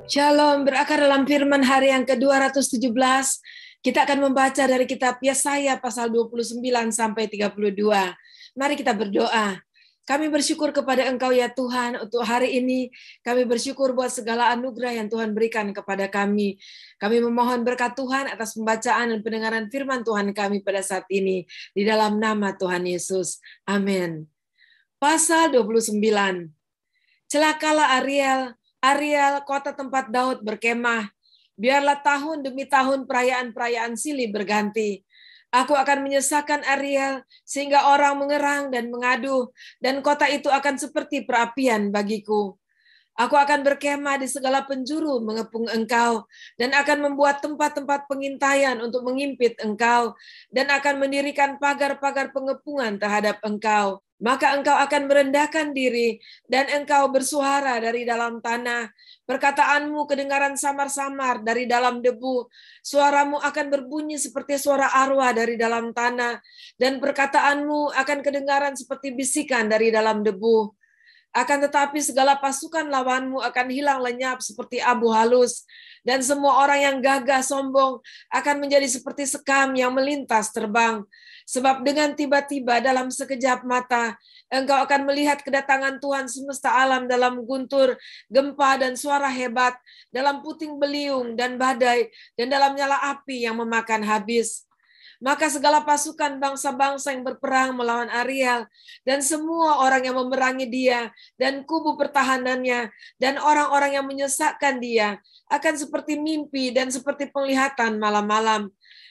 Shalom, berakar dalam firman hari yang ke-217. Kita akan membaca dari kitab Yesaya pasal 29 sampai 32. Mari kita berdoa. Kami bersyukur kepada Engkau ya Tuhan untuk hari ini. Kami bersyukur buat segala anugerah yang Tuhan berikan kepada kami. Kami memohon berkat Tuhan atas pembacaan dan pendengaran firman Tuhan kami pada saat ini. Di dalam nama Tuhan Yesus. Amin. Pasal 29. Celakalah Ariel, kota tempat Daud berkemah. Biarlah tahun demi tahun perayaan-perayaan silih berganti. Aku akan menyesakkan Ariel sehingga orang mengerang dan mengadu, dan kota itu akan seperti perapian bagiku. Aku akan berkemah di segala penjuru mengepung engkau, dan akan membuat tempat-tempat pengintaian untuk mengimpit engkau, dan akan mendirikan pagar-pagar pengepungan terhadap engkau. Maka engkau akan merendahkan diri, dan engkau bersuara dari dalam tanah. Perkataanmu kedengaran samar-samar dari dalam debu. Suaramu akan berbunyi seperti suara arwah dari dalam tanah, dan perkataanmu akan kedengaran seperti bisikan dari dalam debu. Akan tetapi segala pasukan lawanmu akan hilang lenyap seperti abu halus, dan semua orang yang gagah sombong akan menjadi seperti sekam yang melintas terbang. Sebab dengan tiba-tiba dalam sekejap mata, engkau akan melihat kedatangan Tuhan semesta alam dalam guntur, gempa, dan suara hebat, dalam puting beliung dan badai, dan dalam nyala api yang memakan habis. Maka segala pasukan bangsa-bangsa yang berperang melawan Ariel, dan semua orang yang memerangi dia, dan kubu pertahanannya, dan orang-orang yang menyesakkan dia, akan seperti mimpi dan seperti penglihatan malam-malam.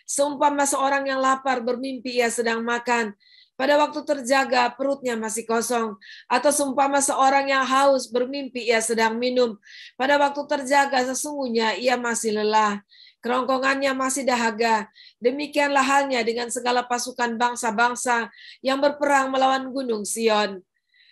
Seumpama seorang yang lapar bermimpi ia sedang makan, pada waktu terjaga perutnya masih kosong, atau seumpama seorang yang haus bermimpi ia sedang minum, pada waktu terjaga sesungguhnya ia masih lelah, kerongkongannya masih dahaga. Demikianlah halnya dengan segala pasukan bangsa-bangsa yang berperang melawan gunung Sion.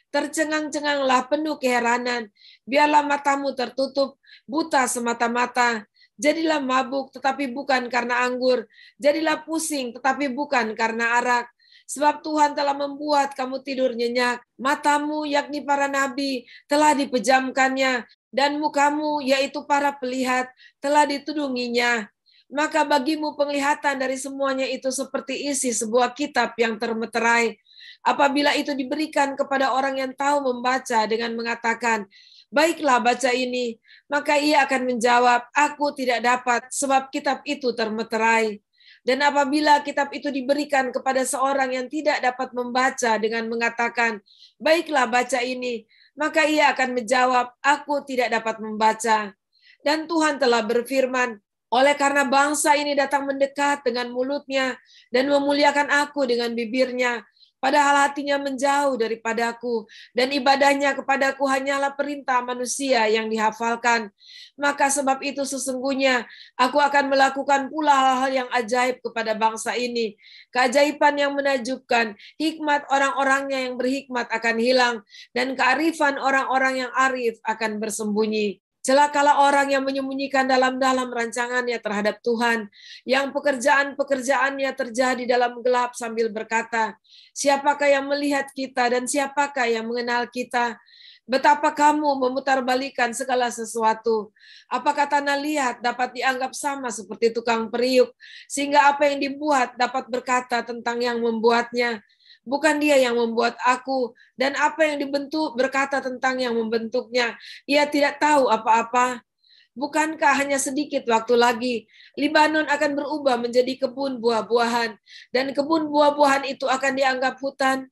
Tercengang-cenganglah penuh keheranan, biarlah matamu tertutup, buta semata-mata. Jadilah mabuk tetapi bukan karena anggur, jadilah pusing tetapi bukan karena arak. Sebab Tuhan telah membuat kamu tidur nyenyak, matamu yakni para nabi telah dipejamkannya, dan mukamu yaitu para pelihat telah ditudunginya. Maka bagimu penglihatan dari semuanya itu seperti isi sebuah kitab yang termeterai. Apabila itu diberikan kepada orang yang tahu membaca dengan mengatakan, baiklah baca ini, maka ia akan menjawab, aku tidak dapat sebab kitab itu termeterai. Dan apabila kitab itu diberikan kepada seorang yang tidak dapat membaca dengan mengatakan, baiklah baca ini, maka ia akan menjawab, aku tidak dapat membaca. Dan Tuhan telah berfirman, oleh karena bangsa ini datang mendekat dengan mulutnya dan memuliakan aku dengan bibirnya, padahal hatinya menjauh daripadaku, dan ibadahnya kepadaku hanyalah perintah manusia yang dihafalkan. Maka sebab itu sesungguhnya aku akan melakukan pula hal-hal yang ajaib kepada bangsa ini. Keajaiban yang menakjubkan, hikmat orang-orangnya yang berhikmat akan hilang, dan kearifan orang-orang yang arif akan bersembunyi. Celakalah orang yang menyembunyikan dalam-dalam rancangannya terhadap Tuhan, yang pekerjaan-pekerjaannya terjadi dalam gelap sambil berkata, siapakah yang melihat kita dan siapakah yang mengenal kita? Betapa kamu memutarbalikan segala sesuatu. Apakah tanah liat dapat dianggap sama seperti tukang periuk, sehingga apa yang dibuat dapat berkata tentang yang membuatnya? Bukan dia yang membuat aku, dan apa yang dibentuk berkata tentang yang membentuknya. Ia tidak tahu apa-apa. Bukankah hanya sedikit waktu lagi, Libanon akan berubah menjadi kebun buah-buahan, dan kebun buah-buahan itu akan dianggap hutan.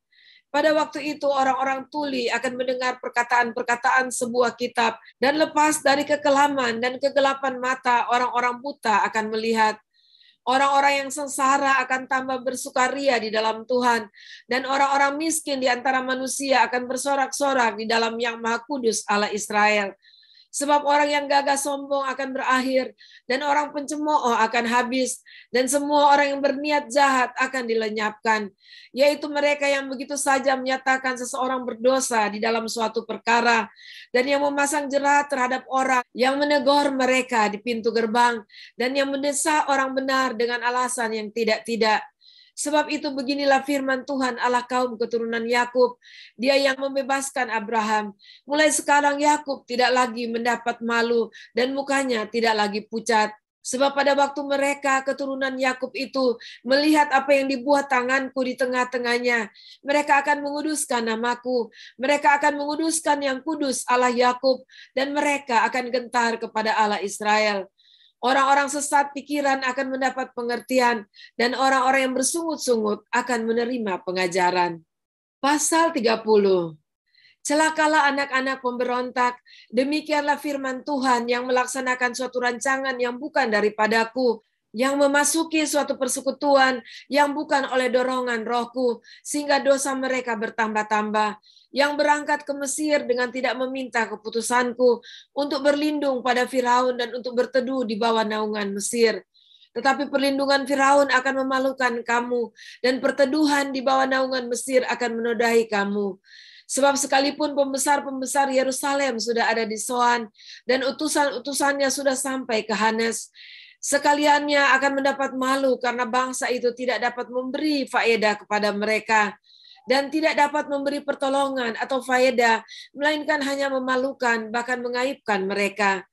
Pada waktu itu orang-orang tuli akan mendengar perkataan-perkataan sebuah kitab, dan lepas dari kekelaman dan kegelapan mata, orang-orang buta akan melihat. Orang-orang yang sengsara akan tambah bersukaria di dalam Tuhan, dan orang-orang miskin di antara manusia akan bersorak-sorak di dalam Yang Maha Kudus Allah Israel. Sebab orang yang gagah sombong akan berakhir, dan orang pencemooh akan habis, dan semua orang yang berniat jahat akan dilenyapkan, yaitu mereka yang begitu saja menyatakan seseorang berdosa di dalam suatu perkara, dan yang memasang jerat terhadap orang yang menegur mereka di pintu gerbang, dan yang mendesak orang benar dengan alasan yang tidak-tidak. Sebab itu beginilah firman Tuhan Allah kaum keturunan Yakub, Dia yang membebaskan Abraham. Mulai sekarang Yakub tidak lagi mendapat malu dan mukanya tidak lagi pucat. Sebab pada waktu mereka keturunan Yakub itu melihat apa yang dibuat tanganku di tengah-tengahnya, mereka akan menguduskan namaku, mereka akan menguduskan yang kudus Allah Yakub, dan mereka akan gentar kepada Allah Israel. Orang-orang sesat pikiran akan mendapat pengertian, dan orang-orang yang bersungut-sungut akan menerima pengajaran. Pasal 30. Celakalah anak-anak pemberontak, demikianlah firman Tuhan yang melaksanakan suatu rancangan yang bukan daripadaku, yang memasuki suatu persekutuan yang bukan oleh dorongan rohku, sehingga dosa mereka bertambah-tambah, yang berangkat ke Mesir dengan tidak meminta keputusanku, untuk berlindung pada Firaun dan untuk berteduh di bawah naungan Mesir. Tetapi perlindungan Firaun akan memalukan kamu, dan perteduhan di bawah naungan Mesir akan menodai kamu. Sebab sekalipun pembesar-pembesar Yerusalem sudah ada di Soan, dan utusan-utusannya sudah sampai ke Hanes, sekaliannya akan mendapat malu karena bangsa itu tidak dapat memberi faedah kepada mereka, dan tidak dapat memberi pertolongan atau faedah, melainkan hanya memalukan, bahkan mengaibkan mereka.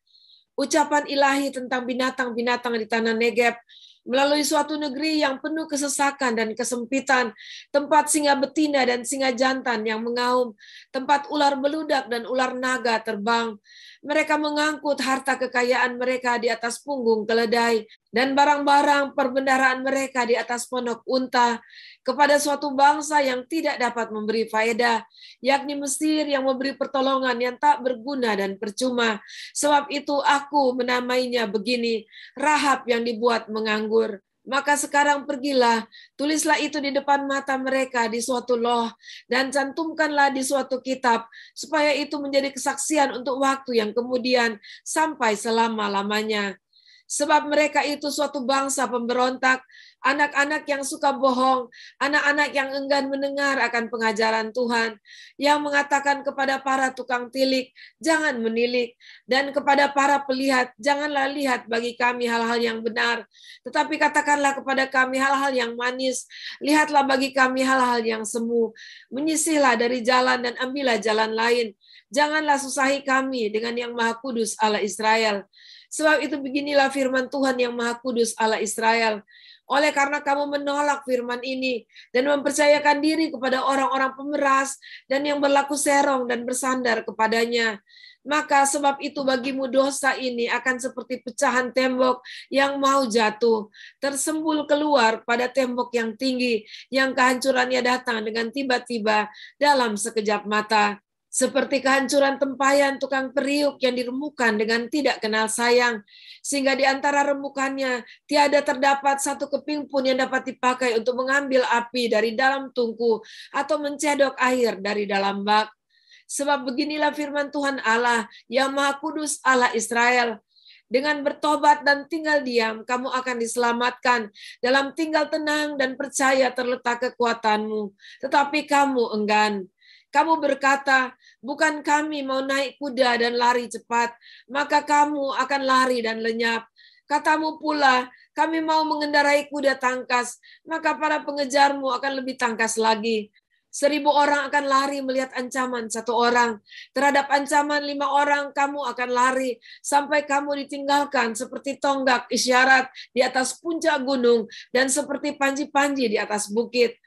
Ucapan ilahi tentang binatang-binatang di tanah Negeb, melalui suatu negeri yang penuh kesesakan dan kesempitan, tempat singa betina dan singa jantan yang mengaum, tempat ular beludak dan ular naga terbang. Mereka mengangkut harta kekayaan mereka di atas punggung keledai, dan barang-barang perbendaharaan mereka di atas pondok unta, kepada suatu bangsa yang tidak dapat memberi faedah, yakni Mesir yang memberi pertolongan yang tak berguna dan percuma. Sebab itu aku menamainya begini, Rahab yang dibuat menganggur. Maka sekarang pergilah, tulislah itu di depan mata mereka di suatu loh, dan cantumkanlah di suatu kitab, supaya itu menjadi kesaksian untuk waktu yang kemudian sampai selama-lamanya. Sebab mereka itu suatu bangsa pemberontak, anak-anak yang suka bohong, anak-anak yang enggan mendengar akan pengajaran Tuhan, yang mengatakan kepada para tukang tilik, jangan menilik, dan kepada para pelihat, janganlah lihat bagi kami hal-hal yang benar, tetapi katakanlah kepada kami hal-hal yang manis, lihatlah bagi kami hal-hal yang semu, menyisihlah dari jalan dan ambillah jalan lain, janganlah susahi kami dengan yang Maha Kudus Allah Israel. Sebab itu beginilah firman Tuhan yang Maha Kudus Allah Israel. Oleh karena kamu menolak firman ini dan mempercayakan diri kepada orang-orang pemeras dan yang berlaku serong dan bersandar kepadanya, maka sebab itu bagimu dosa ini akan seperti pecahan tembok yang mau jatuh, tersembul keluar pada tembok yang tinggi, yang kehancurannya datang dengan tiba-tiba dalam sekejap mata. Seperti kehancuran tempayan tukang periuk yang diremukan dengan tidak kenal sayang, sehingga di antara remukannya tiada terdapat satu keping pun yang dapat dipakai untuk mengambil api dari dalam tungku atau mencedok air dari dalam bak. Sebab beginilah firman Tuhan Allah yang Maha Kudus Allah Israel. Dengan bertobat dan tinggal diam, kamu akan diselamatkan. Dalam tinggal tenang dan percaya terletak kekuatanmu. Tetapi kamu enggan. Kamu berkata, bukan kami mau naik kuda dan lari cepat, maka kamu akan lari dan lenyap. Katamu pula, kami mau mengendarai kuda tangkas, maka para pengejarmu akan lebih tangkas lagi. 1.000 orang akan lari melihat ancaman 1 orang. Terhadap ancaman 5 orang kamu akan lari, sampai kamu ditinggalkan seperti tonggak isyarat di atas puncak gunung, dan seperti panji-panji di atas bukit.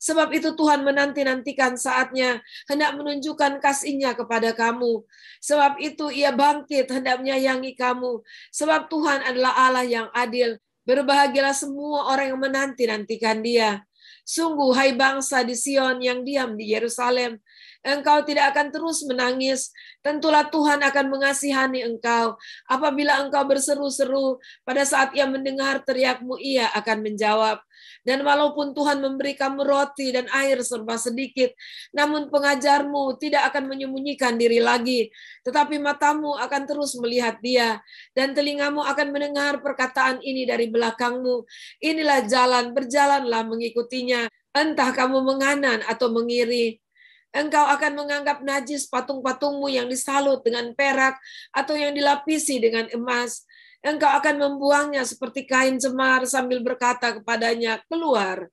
Sebab itu Tuhan menanti-nantikan saatnya, hendak menunjukkan kasih-Nya kepada kamu. Sebab itu Ia bangkit, hendak menyayangi kamu. Sebab Tuhan adalah Allah yang adil. Berbahagialah semua orang yang menanti-nantikan Dia. Sungguh, hai bangsa di Sion yang diam di Yerusalem, engkau tidak akan terus menangis. Tentulah Tuhan akan mengasihani engkau. Apabila engkau berseru-seru, pada saat Ia mendengar teriakmu, Ia akan menjawab. Dan walaupun Tuhan memberi kamu roti dan air serba sedikit, namun pengajarmu tidak akan menyembunyikan diri lagi, tetapi matamu akan terus melihat Dia, dan telingamu akan mendengar perkataan ini dari belakangmu. Inilah jalan, berjalanlah mengikutinya, entah kamu menganan atau mengiri. Engkau akan menganggap najis patung-patungmu yang disalut dengan perak atau yang dilapisi dengan emas. Engkau akan membuangnya seperti kain cemar sambil berkata kepadanya, keluar.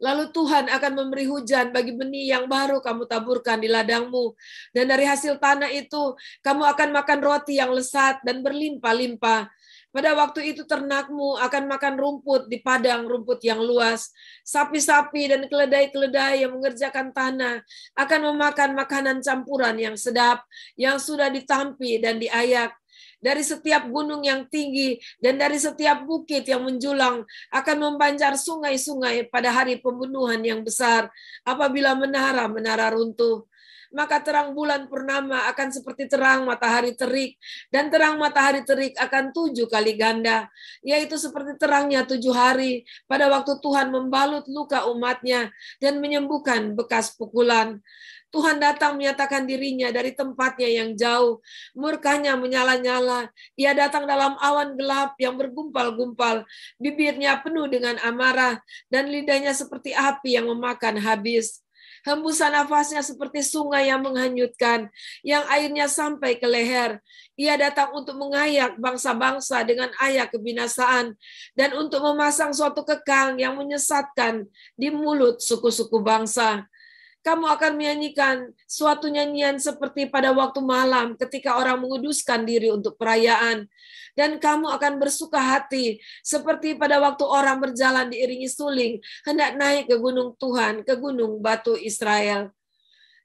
Lalu Tuhan akan memberi hujan bagi benih yang baru kamu taburkan di ladangmu. Dan dari hasil tanah itu, kamu akan makan roti yang lesat dan berlimpah-limpah. Pada waktu itu ternakmu akan makan rumput di padang rumput yang luas. Sapi-sapi dan keledai-keledai yang mengerjakan tanah akan memakan makanan campuran yang sedap, yang sudah ditampi dan diayak. Dari setiap gunung yang tinggi dan dari setiap bukit yang menjulang akan mempancar sungai-sungai pada hari pembunuhan yang besar apabila menara-menara runtuh. Maka terang bulan purnama akan seperti terang matahari terik, dan terang matahari terik akan 7 kali ganda, yaitu seperti terangnya 7 hari pada waktu Tuhan membalut luka umatnya dan menyembuhkan bekas pukulan. Tuhan datang menyatakan dirinya dari tempatnya yang jauh. Murkanya menyala-nyala. Ia datang dalam awan gelap yang bergumpal-gumpal. Bibirnya penuh dengan amarah dan lidahnya seperti api yang memakan habis. Hembusan nafasnya seperti sungai yang menghanyutkan, yang airnya sampai ke leher. Ia datang untuk mengayak bangsa-bangsa dengan ayak kebinasaan dan untuk memasang suatu kekang yang menyesatkan di mulut suku-suku bangsa. Kamu akan menyanyikan suatu nyanyian seperti pada waktu malam ketika orang menguduskan diri untuk perayaan. Dan kamu akan bersuka hati seperti pada waktu orang berjalan diiringi suling hendak naik ke gunung Tuhan, ke gunung batu Israel.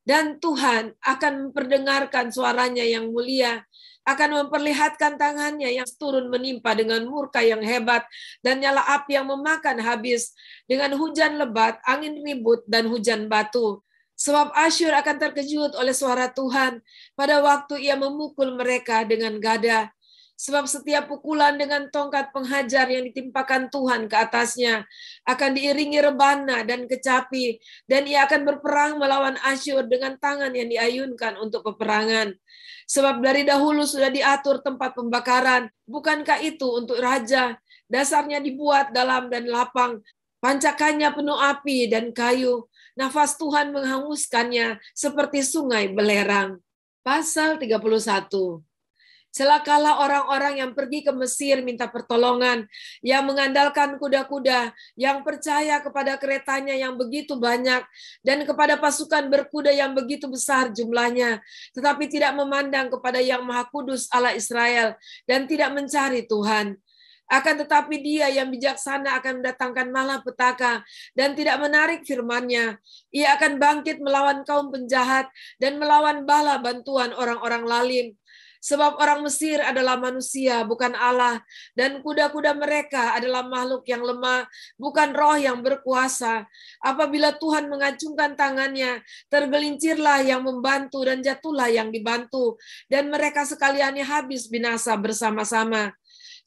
Dan Tuhan akan memperdengarkan suaranya yang mulia, akan memperlihatkan tangannya yang turun menimpa dengan murka yang hebat dan nyala api yang memakan habis, dengan hujan lebat, angin ribut, dan hujan batu. Sebab Asyur akan terkejut oleh suara Tuhan pada waktu ia memukul mereka dengan gada. Sebab setiap pukulan dengan tongkat penghajar yang ditimpakan Tuhan ke atasnya akan diiringi rebana dan kecapi, dan ia akan berperang melawan Asyur dengan tangan yang diayunkan untuk peperangan. Sebab dari dahulu sudah diatur tempat pembakaran, bukankah itu untuk raja? Dasarnya dibuat dalam dan lapang, pancakannya penuh api dan kayu. Nafas Tuhan menghanguskannya seperti sungai belerang. Pasal 31. Celakalah orang-orang yang pergi ke Mesir minta pertolongan, yang mengandalkan kuda-kuda, yang percaya kepada keretanya yang begitu banyak, dan kepada pasukan berkuda yang begitu besar jumlahnya, tetapi tidak memandang kepada Yang Maha Kudus Allah Israel, dan tidak mencari Tuhan. Akan tetapi Dia yang bijaksana akan mendatangkan malapetaka dan tidak menarik firman-Nya. Ia akan bangkit melawan kaum penjahat dan melawan bala bantuan orang-orang lalim. Sebab orang Mesir adalah manusia, bukan Allah, dan kuda-kuda mereka adalah makhluk yang lemah, bukan roh yang berkuasa. Apabila Tuhan mengacungkan tangannya, tergelincirlah yang membantu dan jatuhlah yang dibantu, dan mereka sekaliannya habis binasa bersama-sama.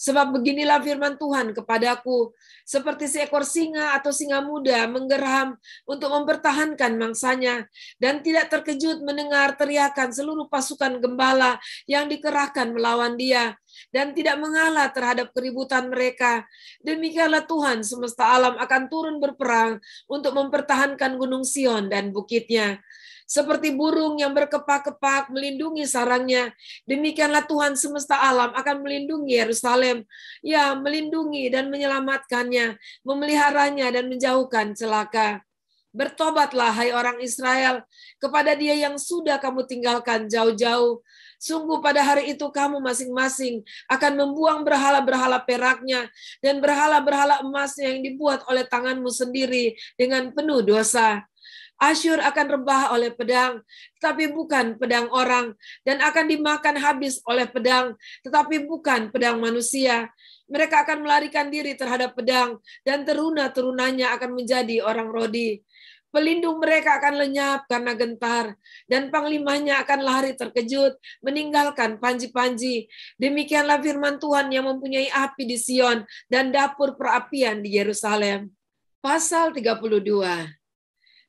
Sebab beginilah firman Tuhan kepadaku, seperti seekor singa atau singa muda menggeram untuk mempertahankan mangsanya, dan tidak terkejut mendengar teriakan seluruh pasukan gembala yang dikerahkan melawan dia, dan tidak mengalah terhadap keributan mereka. Demikianlah Tuhan semesta alam akan turun berperang untuk mempertahankan gunung Sion dan bukitnya. Seperti burung yang berkepak-kepak melindungi sarangnya, demikianlah Tuhan semesta alam akan melindungi Yerusalem, ya melindungi dan menyelamatkannya, memeliharanya dan menjauhkan celaka. Bertobatlah hai orang Israel kepada Dia yang sudah kamu tinggalkan jauh-jauh. Sungguh pada hari itu kamu masing-masing akan membuang berhala-berhala peraknya dan berhala-berhala emasnya yang dibuat oleh tanganmu sendiri dengan penuh dosa. Asyur akan rebah oleh pedang, tetapi bukan pedang orang, dan akan dimakan habis oleh pedang, tetapi bukan pedang manusia. Mereka akan melarikan diri terhadap pedang, dan teruna-terunanya akan menjadi orang Rodi. Pelindung mereka akan lenyap karena gentar, dan panglimanya akan lari terkejut, meninggalkan panji-panji. Demikianlah firman Tuhan yang mempunyai api di Sion, dan dapur perapian di Yerusalem. Pasal 32.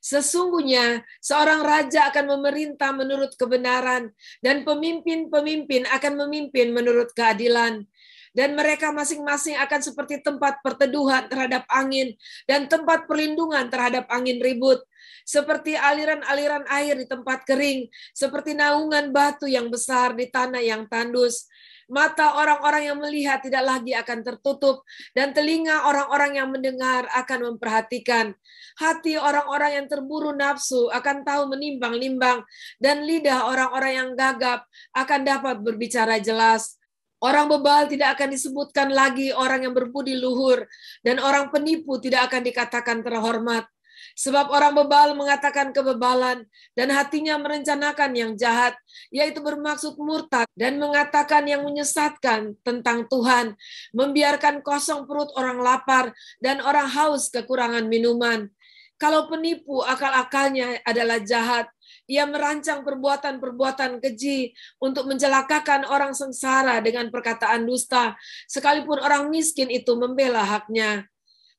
Sesungguhnya seorang raja akan memerintah menurut kebenaran, dan pemimpin-pemimpin akan memimpin menurut keadilan. Dan mereka masing-masing akan seperti tempat perteduhan terhadap angin, dan tempat perlindungan terhadap angin ribut. seperti aliran-aliran air di tempat kering, seperti naungan batu yang besar di tanah yang tandus. Mata orang-orang yang melihat tidak lagi akan tertutup, dan telinga orang-orang yang mendengar akan memperhatikan. Hati orang-orang yang terburu nafsu akan tahu menimbang-nimbang, dan lidah orang-orang yang gagap akan dapat berbicara jelas. Orang bebal tidak akan disebutkan lagi orang yang berbudi luhur, dan orang penipu tidak akan dikatakan terhormat. Sebab orang bebal mengatakan kebebalan dan hatinya merencanakan yang jahat, yaitu bermaksud murtad dan mengatakan yang menyesatkan tentang Tuhan, membiarkan kosong perut orang lapar dan orang haus kekurangan minuman. Kalau penipu akal-akalnya adalah jahat, ia merancang perbuatan-perbuatan keji untuk mencelakakan orang sengsara dengan perkataan dusta, sekalipun orang miskin itu membela haknya.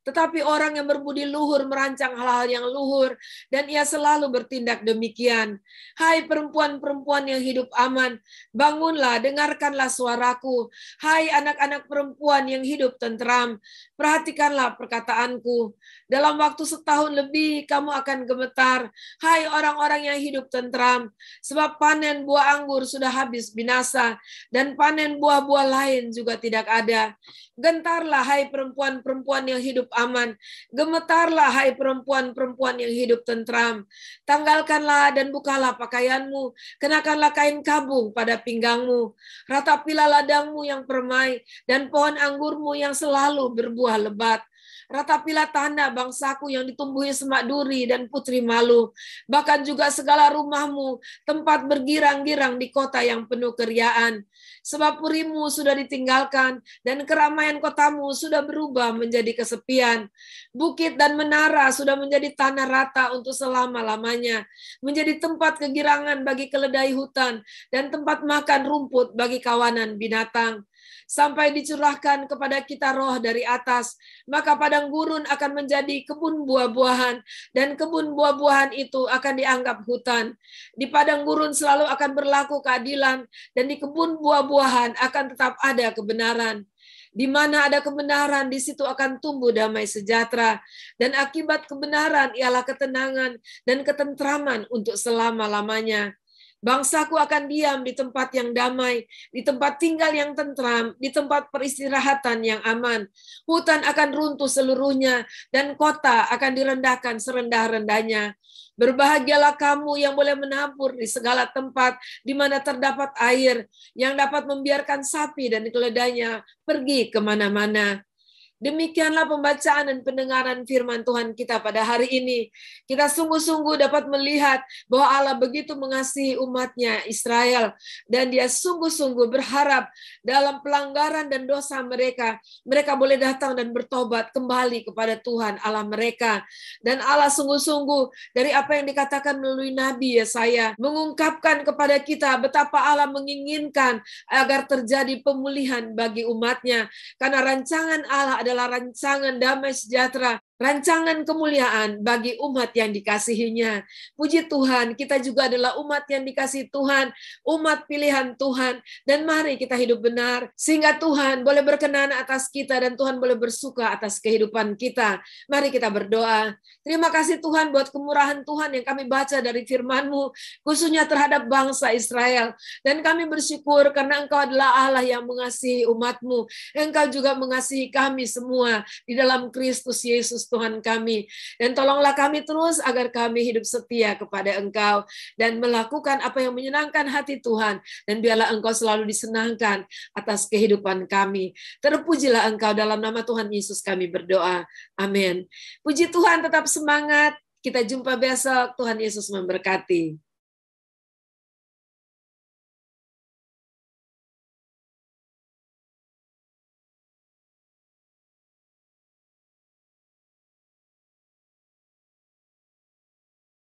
Tetapi orang yang berbudi luhur merancang hal-hal yang luhur, dan ia selalu bertindak demikian. Hai perempuan-perempuan yang hidup aman, bangunlah, dengarkanlah suaraku. Hai anak-anak perempuan yang hidup tentram, perhatikanlah perkataanku. Dalam waktu setahun lebih kamu akan gemetar, hai orang-orang yang hidup tentram, sebab panen buah anggur sudah habis binasa, dan panen buah-buah lain juga tidak ada. Gentarlah hai perempuan-perempuan yang hidup aman, gemetarlah hai perempuan-perempuan yang hidup tentram. Tanggalkanlah dan bukalah pakaianmu, kenakanlah kain kabung pada pinggangmu. Ratapilah ladangmu yang permai dan pohon anggurmu yang selalu berbuah lebat. Ratapilah tanah bangsaku yang ditumbuhi semak duri dan putri malu, bahkan juga segala rumahmu, tempat bergirang-girang di kota yang penuh keriaan. Sebab purimu sudah ditinggalkan, dan keramaian kotamu sudah berubah menjadi kesepian. Bukit dan menara sudah menjadi tanah rata untuk selama-lamanya, menjadi tempat kegirangan bagi keledai hutan, dan tempat makan rumput bagi kawanan binatang. Sampai dicurahkan kepada kita roh dari atas, maka padang gurun akan menjadi kebun buah-buahan, dan kebun buah-buahan itu akan dianggap hutan. Di padang gurun selalu akan berlaku keadilan, dan di kebun buah-buahan akan tetap ada kebenaran. Di mana ada kebenaran, di situ akan tumbuh damai sejahtera, dan akibat kebenaran ialah ketenangan dan ketentraman untuk selama-lamanya. Bangsaku akan diam di tempat yang damai, di tempat tinggal yang tentram, di tempat peristirahatan yang aman. Hutan akan runtuh seluruhnya, dan kota akan direndahkan serendah-rendahnya. Berbahagialah kamu yang boleh menabur di segala tempat di mana terdapat air, yang dapat membiarkan sapi dan keledainya pergi kemana-mana. Demikianlah pembacaan dan pendengaran firman Tuhan kita pada hari ini. Kita sungguh-sungguh dapat melihat bahwa Allah begitu mengasihi umatnya Israel, dan dia sungguh-sungguh berharap dalam pelanggaran dan dosa mereka, mereka boleh datang dan bertobat kembali kepada Tuhan Allah mereka. Dan Allah sungguh-sungguh dari apa yang dikatakan melalui Nabi Yesaya mengungkapkan kepada kita betapa Allah menginginkan agar terjadi pemulihan bagi umatnya, karena rancangan Allah adalah rancangan damai sejahtera, rancangan kemuliaan bagi umat yang dikasihinya. Puji Tuhan, kita juga adalah umat yang dikasihi Tuhan, umat pilihan Tuhan, dan mari kita hidup benar, sehingga Tuhan boleh berkenan atas kita, dan Tuhan boleh bersuka atas kehidupan kita. Mari kita berdoa. Terima kasih Tuhan buat kemurahan Tuhan yang kami baca dari firman-Mu, khususnya terhadap bangsa Israel. Dan kami bersyukur karena Engkau adalah Allah yang mengasihi umat-Mu. Engkau juga mengasihi kami semua di dalam Kristus Yesus Tuhan kami. Dan tolonglah kami terus agar kami hidup setia kepada Engkau dan melakukan apa yang menyenangkan hati Tuhan. Dan biarlah Engkau selalu disenangkan atas kehidupan kami. Terpujilah Engkau, dalam nama Tuhan Yesus kami berdoa. Amin. Puji Tuhan, tetap semangat. Kita jumpa besok. Tuhan Yesus memberkati.